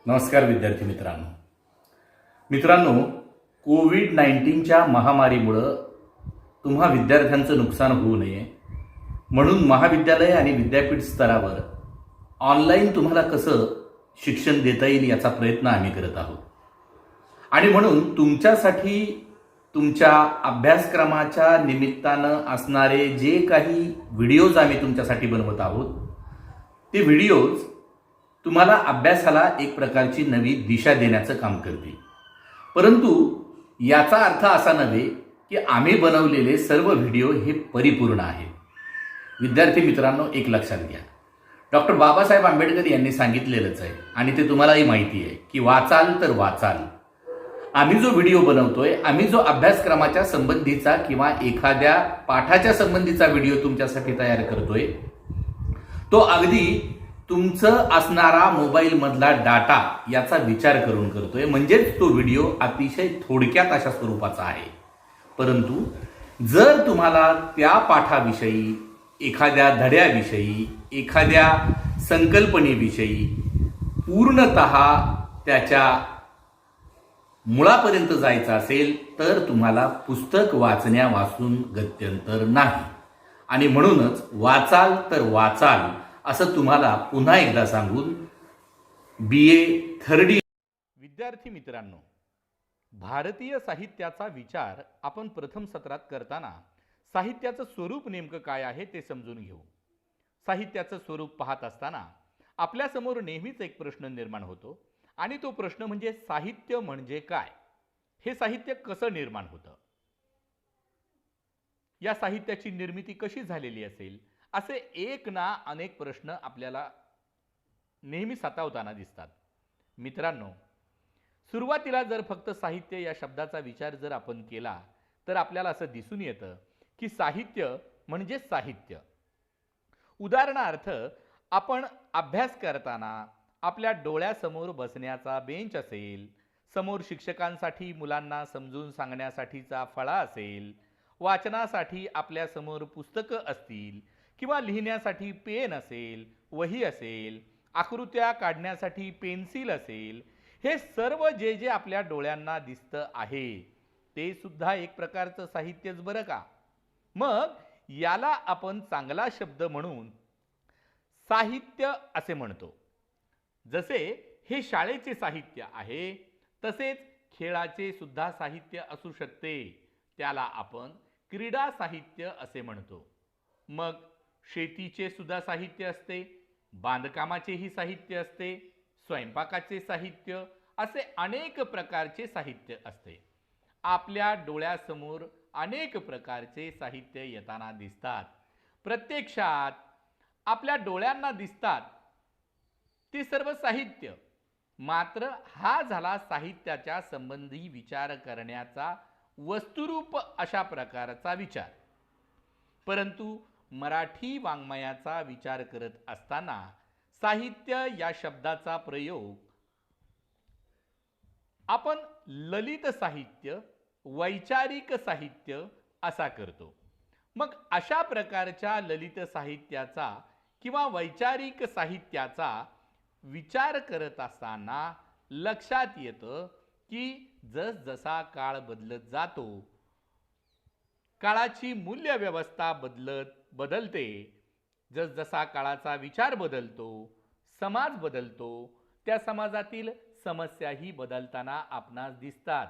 नमस्कार विद्यार्थी मित्रांनो, कोविड-19च्या महामारीमुळे तुम्हा विद्यार्थ्यांचं नुकसान होऊ नये म्हणून महाविद्यालय आणि विद्यापीठ स्तरावर ऑनलाईन तुम्हाला कसं शिक्षण देता येईल याचा प्रयत्न आम्ही करत आहोत। आणि म्हणून तुमच्यासाठी तुमच्या अभ्यासक्रमाच्या निमित्तानं असणारे जे काही व्हिडिओज आम्ही तुमच्यासाठी बनवत आहोत ते व्हिडिओज तुम्हाला अभ्यासाला एक प्रकारची नवी दिशा देण्याचं काम करतील। परंतु याचा अर्थ असा नव्हे की आम्ही बनवलेले सर्व व्हिडिओ हे परिपूर्ण आहेत। विद्यार्थी मित्रांनो, एक लक्षात घ्या, डॉक्टर बाबासाहेब आंबेडकर यांनी सांगितलेलंच आहे आणि ते तुम्हालाही माहिती आहे की वाचाल तर वाचाल। आम्ही जो व्हिडिओ बनवतोय, आम्ही जो अभ्यासक्रमाच्या संबंधीचा किंवा एखाद्या पाठाच्या संबंधीचा व्हिडिओ तुमच्यासाठी तयार करतोय तो अगदी तुमचं असणारा मोबाईल मधला डाटा याचा विचार करून करतोय, म्हणजेच तो व्हिडिओ अतिशय थोडक्यात अशा स्वरूपाचा आहे। परंतु जर तुम्हाला त्या पाठाविषयी, एखाद्या धड्याविषयी, एखाद्या संकल्पनेविषयी पूर्णतः त्याच्या मुळापर्यंत जायचं असेल तर तुम्हाला पुस्तक वाचण्यावाचून गत्यंतर नाही। आणि म्हणूनच वाचाल तर वाचाल असं तुम्हाला पुन्हा एकदा सांगून BA थर्ड इयर विद्यार्थी मित्रांनो, भारतीय साहित्याचा विचार आपण प्रथम सत्रात करताना साहित्याचं स्वरूप नेमकं काय आहे ते समजून घेऊ। साहित्याचं स्वरूप पाहत असताना आपल्यासमोर नेहमीच एक प्रश्न निर्माण होतो आणि तो प्रश्न म्हणजे साहित्य म्हणजे काय? हे साहित्य कसं निर्माण होतं? या साहित्याची निर्मिती कशी झालेली असेल? असे एक ना अनेक प्रश्न आपल्याला नेहमी सतावताना दिसतात। मित्रांनो, सुरुवातीला जर फक्त साहित्य या शब्दाचा विचार जर आपण केला तर आपल्याला असं दिसून येतं की साहित्य म्हणजे साहित्य। उदाहरणार्थ, आपण अभ्यास करताना आपल्या डोळ्यासमोर बसण्याचा बेंच असेल, समोर शिक्षकांसाठी मुलांना समजून सांगण्यासाठीचा फळा असेल, वाचनासाठी आपल्या समोर पुस्तकं असतील किंवा लिहिण्यासाठी पेन असेल, वही असेल, आकृत्या काढण्यासाठी पेन्सिल असेल, हे सर्व जे जे आपल्या डोळ्यांना दिसतं आहे ते सुद्धा एक प्रकारचं साहित्यच बरं का? मग याला आपण चांगला शब्द म्हणून साहित्य असे म्हणतो। जसे हे शाळेचे साहित्य आहे तसेच खेळाचे सुद्धा साहित्य असू शकते, त्याला आपण क्रीडा साहित्य असे म्हणतो। मग शेतीचे सुद्धा साहित्य असते, बांधकामाचेही साहित्य असते, स्वयंपाकाचे साहित्य, असे अनेक प्रकारचे साहित्य असते। आपल्या डोळ्यासमोर अनेक प्रकारचे साहित्य येताना दिसतात। प्रत्यक्षात आपल्या डोळ्यांना दिसतात ते सर्व साहित्य, मात्र हा झाला साहित्याच्या संबंधी विचार करण्याचा वस्तुरूप अशा प्रकारचा विचार। परंतु मराठी वाङ्मयाचा विचार करत असताना साहित्य या शब्दाचा प्रयोग आपण ललित साहित्य, वैचारिक साहित्य असा करतो। मग अशा प्रकारच्या ललित साहित्याचा किंवा वैचारिक साहित्याचा विचार करत असताना लक्षात येतं की जसजसा काळ बदलत जातो, काळाची मूल्य व्यवस्था बदलते, जसजसा काळाचा विचार बदलतो, समाज बदलतो, त्या समाजातील समस्याही बदलताना आपणास दिसतात।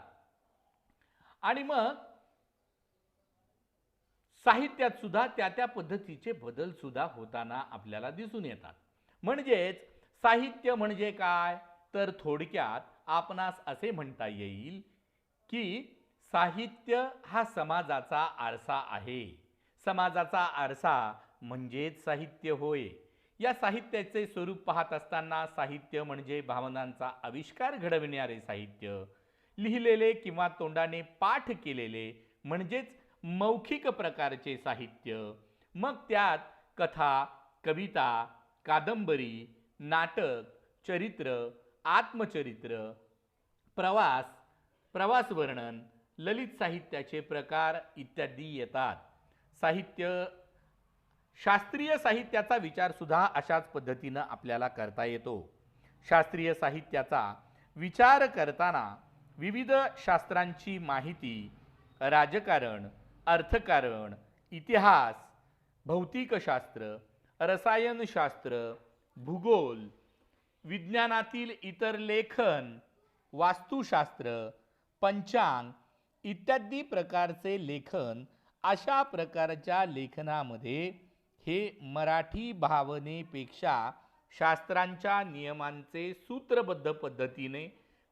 आणि मग साहित्यात सुद्धा त्या पद्धतीचे बदल सुद्धा होताना आपल्याला दिसून येतात। म्हणजेच साहित्य म्हणजे काय? तर थोडक्यात आपणास असे म्हणता येईल की साहित्य हा समाजाचा आरसा आहे। समाजाचा आरसा म्हणजेच साहित्य होय। या साहित्याचे स्वरूप पाहत असताना साहित्य म्हणजे भावनांचा आविष्कार घडविणारे साहित्य, लिहिलेले किंवा तोंडाने पाठ केलेले म्हणजेच मौखिक प्रकारचे साहित्य, मग त्यात कथा, कविता, कादंबरी, नाटक, चरित्र, आत्मचरित्र, प्रवास वर्णन, ललित साहित्याचे प्रकार इत्यादी येतात। साहित्य शास्त्रीय साहित्याचा विचार सुद्धा अशाच पद्धतीने आपल्याला करता येतो। शास्त्रीय साहित्याचा विचार करताना विविध शास्त्रांची माहिती, राजकारण, अर्थकारण, इतिहास, भौतिकशास्त्र, रसायनशास्त्र, भूगोल, विज्ञानातील इतर लेखन, वास्तुशास्त्र, पंचांग इत्यादी प्रकारचे लेखन, अशा प्रकारच्या लेखनामध्ये हे मराठी भावनेपेक्षा शास्त्रांच्या नियमांचे सूत्रबद्ध पद्धतीने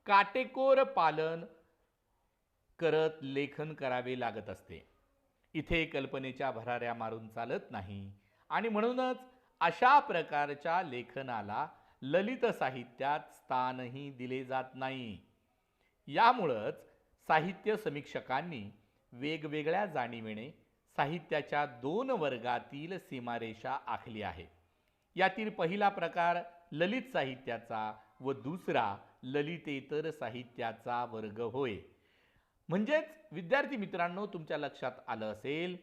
काटेकोर पालन करत लेखन करावे लागत असते. इथे कल्पनेच्या भराऱ्या मारून चालत नाही आणि म्हणूनच अशा प्रकारच्या लेखनाला ललित साहित्यात स्थानही दिले जात नाही. यामुळंच साहित्य समीक्षकांनी वेगवेगळ्या जाणीवेने साहित्याच्या 2 वर्गातील सीमारेषा आखली आहे. यातील पहिला प्रकार ललित साहित्याचा व दुसरा ललितेतर साहित्याचा वर्ग होय. म्हणजेच विद्यार्थी मित्रांनो, तुमच्या लक्षात आलं असेल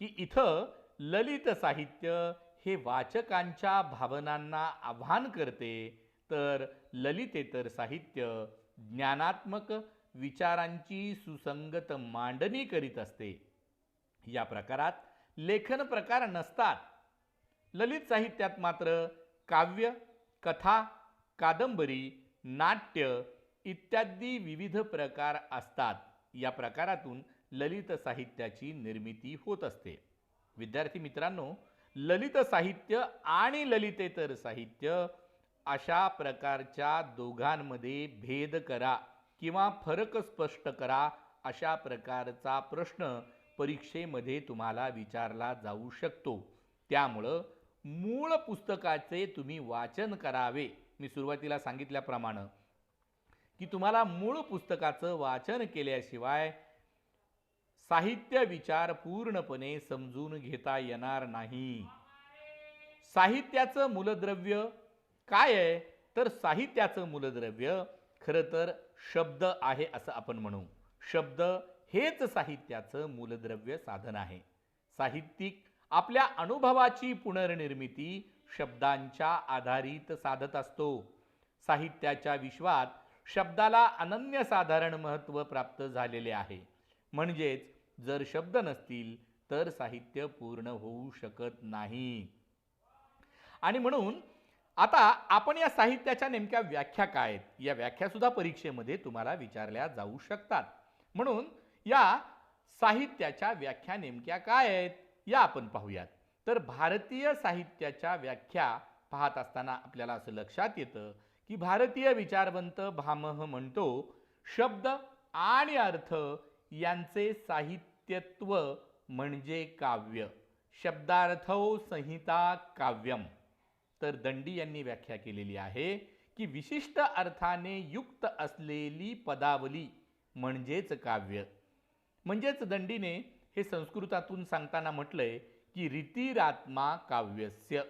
की इथं ललित साहित्य हे वाचकांच्या भावनांना आव्हान करते, तर ललितेतर साहित्य ज्ञानात्मक विचारांची सुसंगत मांडणी करीत असते. या प्रकारात लेखन प्रकार नसतात. ललित साहित्यात मात्र काव्य, कथा, कादंबरी, नाट्य इत्यादी विविध प्रकार असतात. या प्रकारातून ललित साहित्याची निर्मिती होत असते. विद्यार्थी मित्रांनो, ललित साहित्य आणि ललितेतर साहित्य अशा प्रकारच्या दोघांमध्ये भेद करा किंवा फरक स्पष्ट करा, अशा प्रकारचा प्रश्न परीक्षेमध्ये तुम्हाला विचारला जाऊ शकतो. त्यामुळं मूळ पुस्तकाचे तुम्ही वाचन करावे. मी सुरुवातीला सांगितल्याप्रमाणे की तुम्हाला मूळ पुस्तकाचं वाचन केल्याशिवाय साहित्य विचार पूर्णपणे समजून घेता येणार नाही. साहित्याचं मूलद्रव्य काय आहे? तर साहित्याचं मूलद्रव्य खरं तर शब्द आहे असं आपण म्हणू. शब्द हेच साहित्याचं मूलद्रव्य साधन आहे. साहित्यिक आपल्या अनुभवाची पुनर्निर्मिती शब्दांच्या आधारित साधत असतो. साहित्याच्या विश्वात शब्दाला अनन्यसाधारण महत्त्व प्राप्त झालेले आहे. म्हणजेच जर शब्द नसतील तर साहित्य पूर्ण होऊ शकत नाही. आणि म्हणून आता आपण या साहित्याच्या नेमक्या व्याख्या काय आहेत, या व्याख्या सुद्धा परीक्षेमध्ये तुम्हाला विचारल्या जाऊ शकतात. म्हणून या साहित्याच्या व्याख्या नेमक्या काय आहेत या आपण पाहूयात. तर भारतीय साहित्याच्या व्याख्या पाहत असताना आपल्याला असं लक्षात येतं की भारतीय विचारवंत भामह म्हणतो, शब्द आणि अर्थ यांचे साहित्यत्व म्हणजे काव्य. शब्दार्थो संहिता काव्यम. तर दंडी यांनी व्याख्या केलेली आहे की विशिष्ट अर्थाने युक्त असलेली पदावली म्हणजेच काव्य. म्हणजेच दंडीने हे संस्कृतातून सांगताना म्हटलंय की रीतिरात्मा काव्यस्य.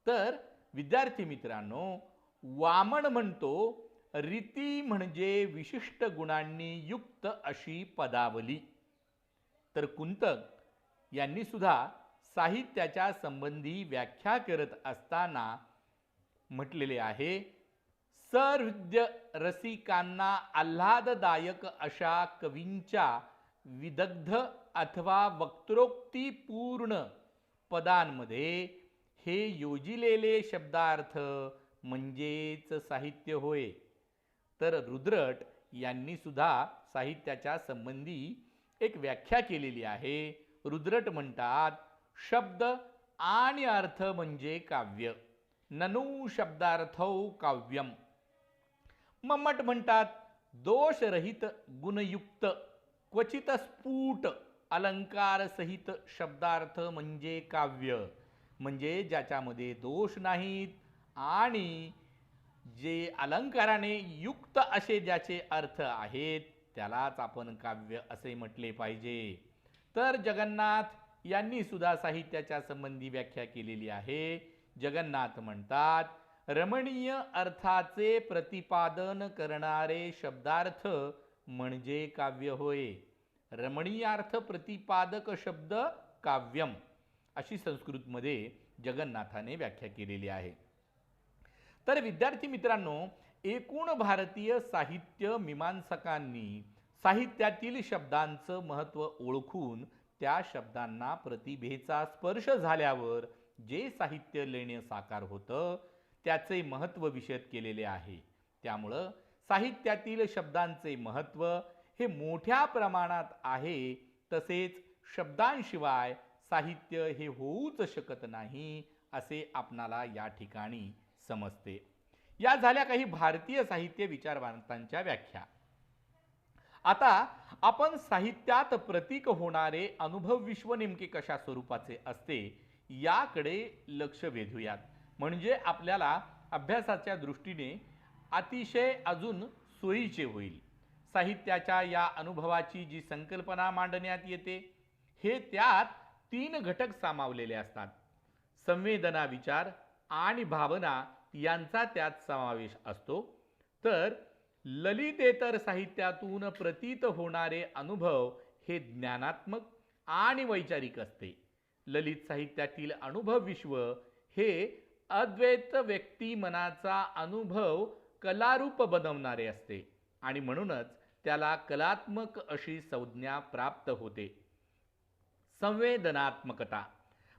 तर विद्यार्थी मित्रांनो, वामन म्हणतो रीती म्हणजे विशिष्ट गुणांनी युक्त अशी पदावली. तर कुंतक यांनी सुद्धा साहित्याच्या संबंधी व्याख्या करत असताना म्हटलेले आहे, सहृदय रसिकांना आल्हाददायक अशा कवींच्या विदग्ध अथवा वक्तृक्तीपूर्ण पदांमध्ये हे योजिलेले शब्दार्थ म्हणजेच साहित्य होय. तर रुद्रट यांनी सुद्धा साहित्याच्या संबंधी एक व्याख्या केलेली आहे. रुद्रट म्हणतात, शब्द आणि अर्थ म्हणजे काव्य. ननु शब्दार्थौ काव्यम. मम्मट म्हणतात, दोषरहित गुणयुक्त क्वचित स्फुट अलंकार सहित शब्दार्थ म्हणजे काव्य. म्हणजे ज्याच्यामध्ये दोष नाहीत आणि जे अलंकाराने युक्त असे ज्याचे अर्थ आहेत त्यालाच आपण काव्य असे म्हटले पाहिजे. तर जगन्नाथ यांनी सुद्धा साहित्याच्या संबंधी व्याख्या केलेली आहे. जगन्नाथ म्हणतात, रमणीय अर्थाचे प्रतिपादन करणारे शब्दार्थ म्हणजे काव्य होय. रमणीयार्थ प्रतिपादक शब्द काव्यम अशी संस्कृतमध्ये जगन्नाथाने व्याख्या केलेली आहे. तर विद्यार्थी मित्रांनो, एकूण भारतीय साहित्य मीमांसकांनी साहित्यातील शब्दांचं महत्त्व ओळखून त्या शब्दांना प्रतिभेचा स्पर्श झाल्यावर जे साहित्य लेणे साकार होतं त्याचे महत्त्व विशद केलेले आहे. त्यामुळं साहित्यातील शब्दांचे महत्त्व हे मोठ्या प्रमाणात आहे. तसेच शब्दांशिवाय साहित्य हे होऊच शकत नाही असे आपणाला या ठिकाणी समजते. या झाल्या काही भारतीय साहित्य विचारवंतांच्या व्याख्या. आता आपण साहित्यात प्रतीक होणारे अनुभव विश्व नेमके कशा स्वरूपाचे असते याकडे लक्ष वेधूयात. म्हणजे आपल्याला अभ्यासाच्या दृष्टीने अतिशय अजून सोयीचे होईल. साहित्याच्या या अनुभवाची जी संकल्पना मांडण्यात येते हे त्यात 3 घटक सामावलेले असतात. संवेदना, विचार आणि भावना यांचा त्यात समावेश असतो. तर ललितेतर साहित्यातून प्रतीत होणारे अनुभव हे ज्ञानात्मक आणि वैचारिक असते. ललित साहित्यातील अनुभव विश्व हे अद्वैत व्यक्ती मनाचा अनुभव कलारूप बनवणारे असते आणि म्हणूनच त्याला कलात्मक अशी संज्ञा प्राप्त होते. संवेदनात्मकता.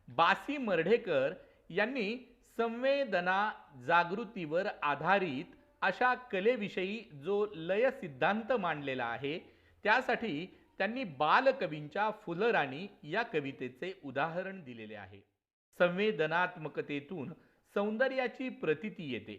बासी मर्ढेकर यांनी संवेदना जागृतीवर आधारित अशा कलेविषयी जो लय सिद्धांत मांडलेला आहे त्यासाठी त्यांनी बालकवींच्या फुलराणी या कवितेचे उदाहरण दिलेले आहे. संवेदनात्मकतेतून सौंदर्याची प्रतीती येते.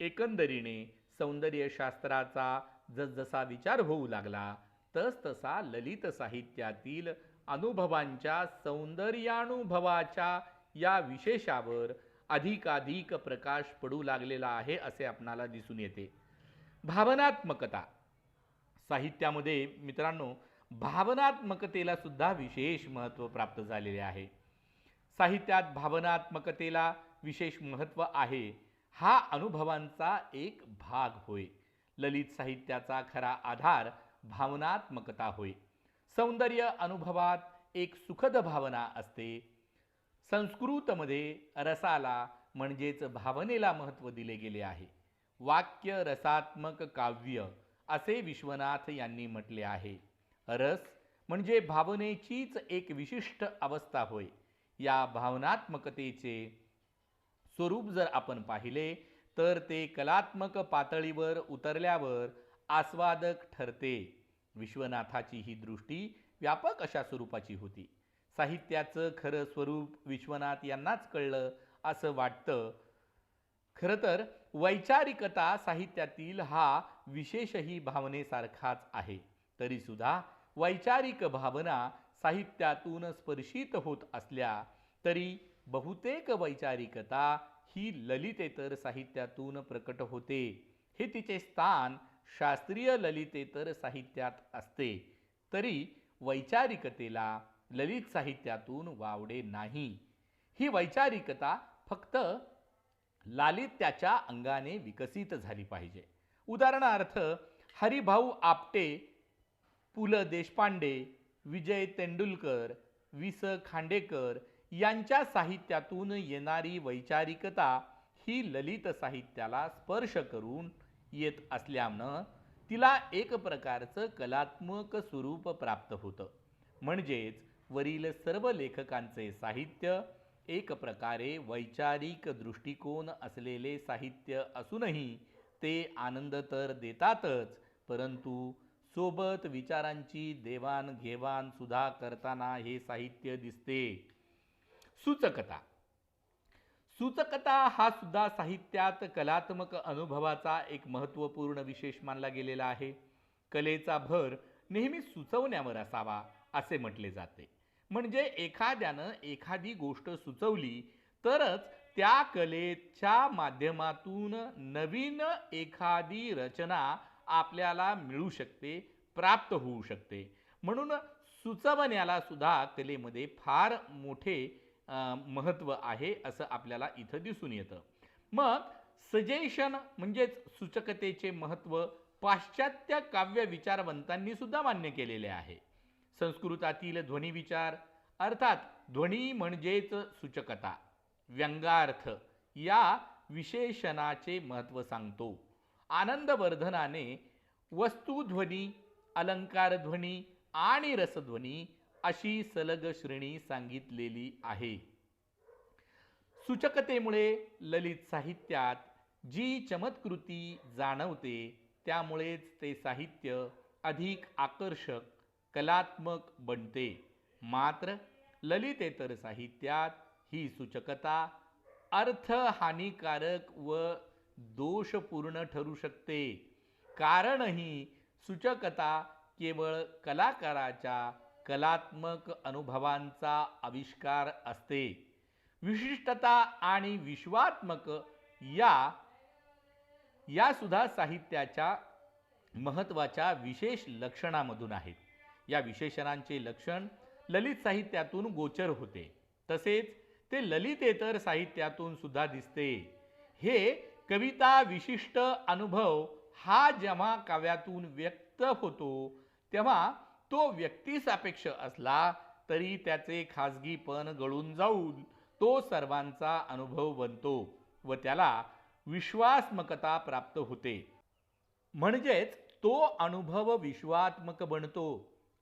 एकंदरीने सौंदर्यशास्त्राचा जसजसा विचार होऊ लागला तसतसा ललित साहित्यातील अनुभवांच्या सौंदर्यानुभवाच्या या विशेषावर अधिकाधिक प्रकाश पडू लागलेला आहे असे आपणाला दिसून येते. भावनात्मकता. साहित्यामध्ये मित्रांनो भावनात्मकतेला सुद्धा विशेष महत्त्व प्राप्त झालेले आहे. साहित्यात भावनात्मकतेला विशेष महत्त्व आहे हा अनुभवांचा एक भाग होय. ललित साहित्याचा खरा आधार भावनात्मकता होय. सौंदर्य अनुभवात एक सुखद भावना असते. संस्कृतमध्ये रसाला म्हणजेच भावनेला महत्त्व दिले गेले आहे. वाक्य रसात्मक काव्य असे विश्वनाथ यांनी म्हटले आहे. रस म्हणजे भावनेचीच एक विशिष्ट अवस्था होय. या भावनात्मकतेचे स्वरूप जर आपण पाहिले तर ते कलात्मक पातळीवर उतरल्यावर आस्वादक ठरते. विश्वनाथाची ही दृष्टी व्यापक अशा स्वरूपाची होती. साहित्याचं खरं स्वरूप विश्वनाथ यांनाच कळलं असं वाटतं. खरं तर वैचारिकता साहित्यातील हा विशेषही भावनेसारखाच आहे. तरीसुद्धा वैचारिक भावना साहित्यातून स्पर्शित होत असल्या तरी बहुतेक वैचारिकता ही ललितेतर साहित्यातून प्रकट होते. हे तिचे स्थान शास्त्रीय ललितेतर साहित्यात असते. तरी वैचारिकतेला ललित साहित्यातून वावडे नाही. ही वैचारिकता फक्त लालित्याच्या अंगाने विकसित झाली पाहिजे. उदाहरणार्थ हरिभाऊ आपटे, पु ल देशपांडे, विजय तेंडुलकर, वि स खांडेकर यांच्या साहित्यातून येणारी वैचारिकता ही ललित साहित्याला स्पर्श करून येत असल्यानं तिला एक प्रकारचं कलात्मक स्वरूप प्राप्त होतं. म्हणजेच वरील सर्व लेखकांचे साहित्य एक प्रकारे वैचारिक दृष्टिकोन असलेले साहित्य असूनही ते आनंद तर देतातच, परंतु सोबत विचारांची देवाणघेवाण सुद्धा करताना हे साहित्य दिसते. सूचकता. सूचकता हा सुद्धा साहित्यात कलात्मक अनुभवाचा एक महत्त्वपूर्ण विशेष मानला गेलेला आहे. कलेचा भर नेहमी सुचवण्यावर असावा असे म्हटले जाते. म्हणजे एखाद्यानं एखादी गोष्ट सुचवली तरच त्या कलेच्या माध्यमातून नवीन एखादी रचना आपल्याला मिळू शकते, प्राप्त होऊ शकते. म्हणून सुचवण्याला सुद्धा कलेमध्ये फार मोठे महत्त्व आहे असं आपल्याला इथं दिसून येतं. मग सजेशन म्हणजेच सूचकतेचे महत्त्व पाश्चात्य काव्य विचारवंतांनी सुद्धा मान्य केलेले आहे. संस्कृतातील ध्वनी विचार अर्थात ध्वनी म्हणजेच सूचकता, व्यंगार्थ या विशेषणाचे महत्त्व सांगतो. आनंदवर्धनाने वस्तुध्वनी, अलंकारध्वनी आणि रसध्वनी अशी सलग श्रेणी सांगितलेली आहे. सूचकतेमुळे ललित साहित्यात जी चमत्कृती जाणवते त्यामुळेच ते साहित्य अधिक आकर्षक, कलात्मक बनते. मात्र ललितेतर साहित्यात ही सूचकता अर्थहानिकारक व दोषपूर्ण ठरू शकते. कारण ही सूचकता केवळ कलाकाराच्या कलात्मक अनुभवांचा आविष्कार असते. विशिष्टता आणि विश्वात्मक या सुद्धा साहित्याच्या महत्त्वाच्या विशेष लक्षणामधून आहेत. या विशेषणांचे लक्षण ललित साहित्यातून गोचर होते, तसेच ते ललितेतर साहित्यातून सुद्धा दिसते. हे कविता विशिष्ट अनुभव हा जेव्हा काव्यातून व्यक्त होतो तेव्हा तो व्यक्तिसापेक्ष असला तरी त्याचे खाजगीपण गळून जाऊन तो सर्वांचा अनुभव बनतो व त्याला विश्वात्मकता प्राप्त होते. म्हणजेच तो अनुभव विश्वात्मक बनतो.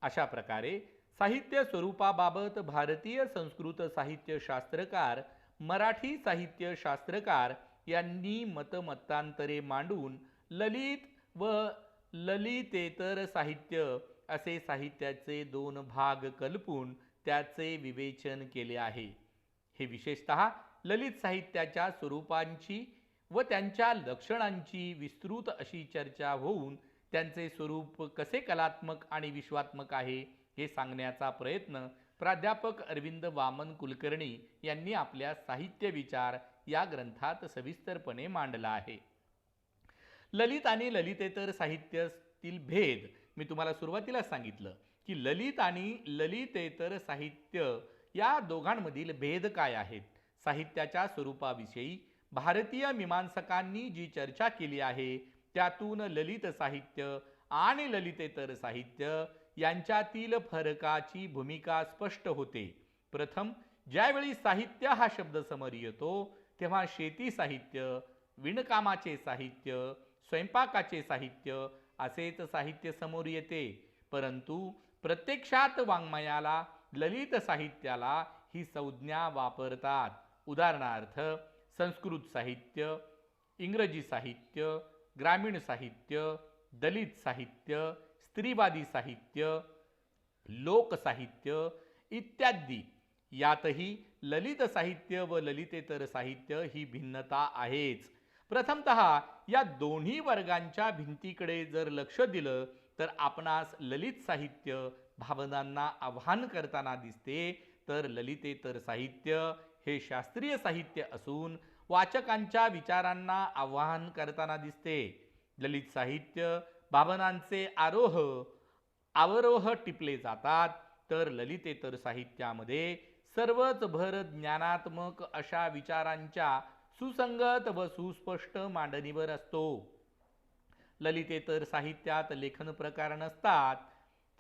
अशा प्रकारे साहित्य स्वरूपाबाबत भारतीय संस्कृत साहित्य शास्त्रकार, मराठी साहित्य शास्त्रकार यांनी मतमतांतरे मांडून ललित व ललितेतर साहित्य असे साहित्याचे दोन भाग कल्पून त्याचे विवेचन केले आहे. हे विशेषतः ललित साहित्याच्या स्वरूपांची व त्यांच्या लक्षणांची विस्तृत अशी चर्चा होऊन त्यांचे स्वरूप कसे कलात्मक आणि विश्वात्मक आहे हे सांगण्याचा प्रयत्न प्राध्यापक अरविंद वामन कुलकर्णी यांनी आपल्या साहित्य विचार या ग्रंथात सविस्तरपणे मांडला आहे. ललित आणि ललितेतर साहित्यातील भेद मी तुम्हाला सुरुवातीला सांगितलं की ललित आणि ललितेतर साहित्य या दोघांमधील भेद काय आहेत. साहित्याच्या स्वरूपाविषयी भारतीय मीमांसकांनी जी चर्चा केली आहे त्यातून ललित साहित्य आणि ललितेतर साहित्य यांच्यातील फरकाची भूमिका स्पष्ट होते. प्रथम ज्यावेळी साहित्य हा शब्द समोर येतो तेव्हा शेती साहित्य, विणकामाचे साहित्य, स्वयंपाकाचे साहित्य असेच साहित्य समोर येते. परंतु प्रत्यक्षात वाङ्मयाला, ललित साहित्याला ही संज्ञा वापरतात. उदाहरणार्थ संस्कृत साहित्य, इंग्रजी साहित्य, ग्रामीण साहित्य, दलित साहित्य, स्त्रीवादी साहित्य, लोकसाहित्य इत्यादी. यातही ललित साहित्य व ललितेतर साहित्य ही भिन्नता आहेच. प्रथमतः या दोन्ही वर्गांच्या भिंतीकडे जर लक्ष दिलं तर आपणास ललित साहित्य भावनांना आव्हान करताना दिसते, तर ललितेतर साहित्य हे शास्त्रीय साहित्य असून वाचकांच्या विचारांना आव्हान करताना दिसते. ललित साहित्य भावनांचे आरोह अवरोह टिपले जातात, तर ललितेतर साहित्यामध्ये सर्वच भर ज्ञानात्मक अशा विचारांच्या सुसंगत व सुस्पष्ट मांडणीवर असतो. ललितेतर साहित्यात लेखन प्रकार नसतात.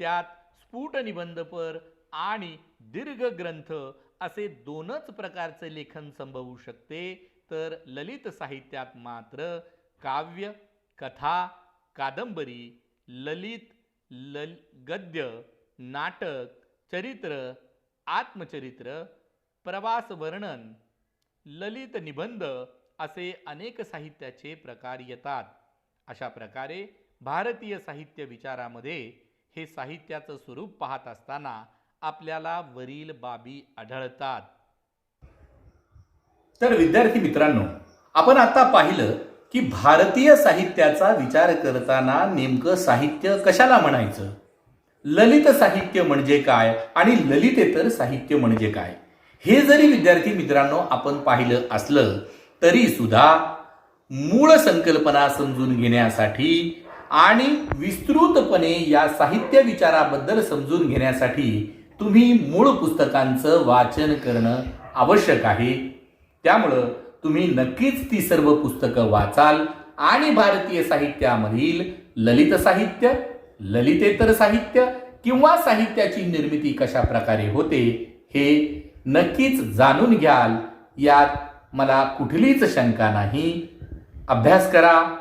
त्यात स्फुट निबंधपर आणि दीर्घ ग्रंथ असे दोनच प्रकारचे लेखन संभवू शकते, तर ललित साहित्यात मात्र काव्य, कथा, कादंबरी, ललित गद्य, नाटक, चरित्र, आत्मचरित्र, प्रवास वर्णन, ललित निबंध असे अनेक साहित्याचे प्रकार येतात. अशा प्रकारे भारतीय साहित्य विचारामध्ये हे साहित्याचं स्वरूप पाहत असताना आपल्याला वरील बाबी आढळतात. तर विद्यार्थी मित्रांनो, आपण आता पाहिलं की भारतीय साहित्याचा विचार करताना नेमकं साहित्य कशाला म्हणायचं, ललित साहित्य म्हणजे काय आणि ललितेतर साहित्य म्हणजे काय, हे जरी विद्यार्थी मित्रांनो आपण पाहिलं असलं तरी सुद्धा मूळ संकल्पना समजून घेण्यासाठी आणि विस्तृतपणे या साहित्य विचाराबद्दल समजून घेण्यासाठी तुम्ही मूळ पुस्तकांचं वाचन करणं आवश्यक आहे. त्यामुळं तुम्ही नक्कीच ती सर्व पुस्तकं वाचाल आणि भारतीय साहित्यामधील ललित साहित्य, ललितेतर साहित्य किंवा साहित्याची निर्मिती कशा प्रकारे होते हे नक्कीच जाणून घ्याल. यात मला कुठलीच शंका नाही. अभ्यास करा.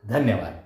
धन्यवाद.